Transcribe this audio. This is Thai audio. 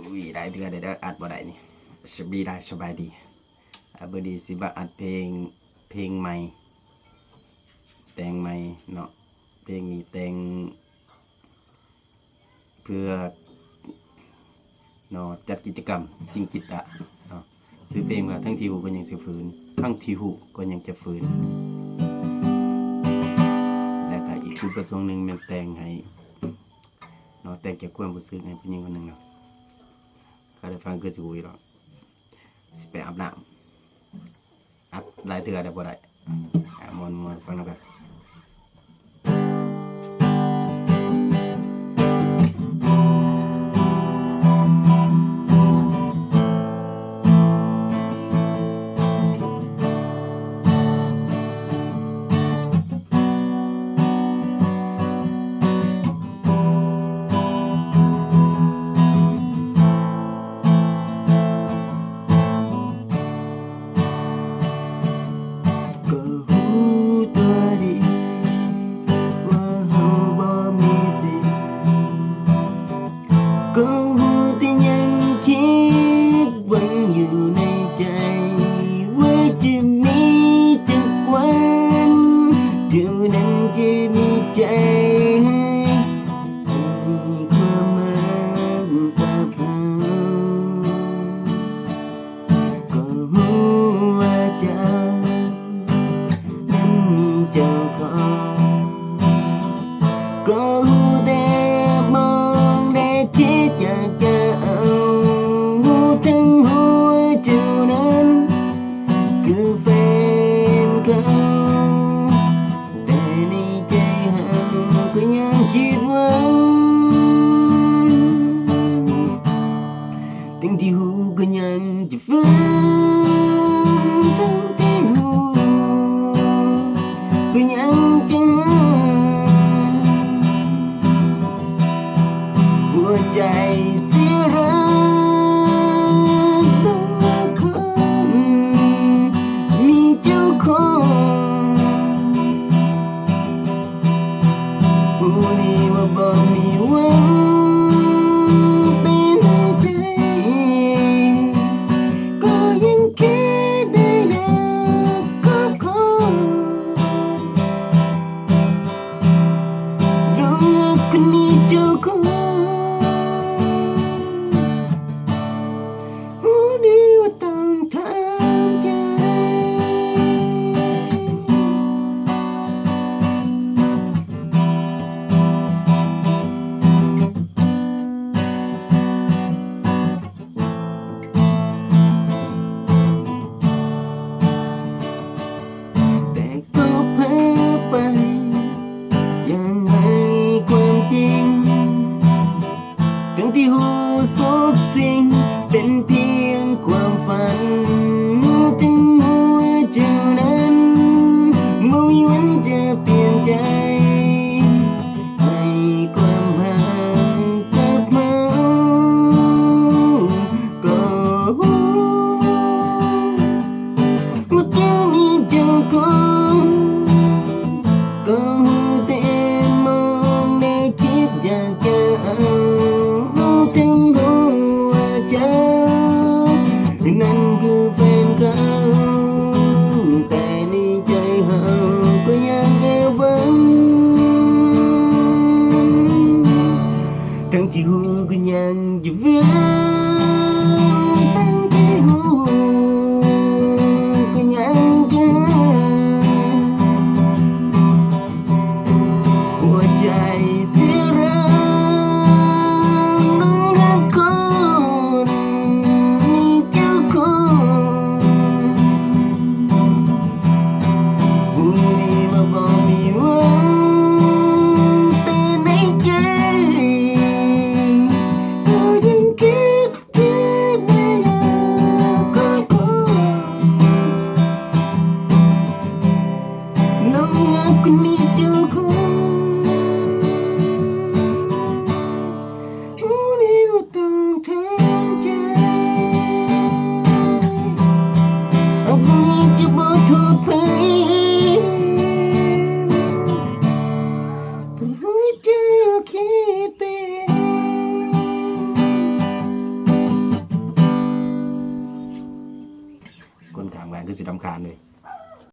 อุ้ยได้เดือนได้อัดบ่ได้นี่สบายได้สบายดีบดีสิว่าอัดเพลงใหม่แต่งใหม่เนาะเพลงนี้แต่งเพื่อเนาะจัดกิจกรรมสิ่งกิตะเนาะซื้อเพลงว่าทั้งทีหูก็ยังสิฝืนทั้งทีหูก็ยังจะฝืนและก็อีกจุดประสงค์หนึ่งแม่นแต่งให้เนาะแต่งเกี่ยวกับความรู้สึกให้ผู้หญิงคนหนึ่งเนาะเขาได้ฟังคือสิอุ้ยหรอกสิไปอาบน้ำอัดหลายเทื่อได้บ่ได้มวนฟังแล้วกันก็รู้แต่ยังคิดหวังอยู่ในใจว่าจะมีสักวันเท่านั้นจะมีใจให้ความรักกับเขาก็รู้ว่าเจ้านั้นมีเจ้าของก็รู้แต่มองได้คิดอยากจะเอาทั้งหัวเจ้านั้นคือแฟนเขาแต่ในใจเราก็ยังคิดหวังทั้งที่หูก็ยังจะฝืนทั้งที่หูก็ยังจะหัวใจเสียรักตัวคนมีเจ้าของผู้นี้ว่าบ่มีหวังเป็นใจก็ยังคิดได้อยากขอบคุณรู้ว่าคนนี้เจ้าของยังไงความจริงทั้งที่หูทุกสิ่งเป็นเพียงความฝันถึงหัวเจ้านั้นไม่มีวันจะเปลี่ยนใจให้ความห่างกับเขาก็รู้ว่าเจ้ามีเจ้าของก็รู้แต่มองได้คิดอยากจะเอาทั้งหัวใจนั่นคือแฟนเขาแต่ในใจเราก็ยังแอบหวังทั้งที่หูก็ยังจะฝืนทั้งที่หูก็ยังจะหัวใจเสียรักต้องรักคนมีเจ้าของผู้นี้มาบ่มีหวังแต่ในใจก็ยังคิดได้ คนข้างบ้านคือสิรำคาญเลย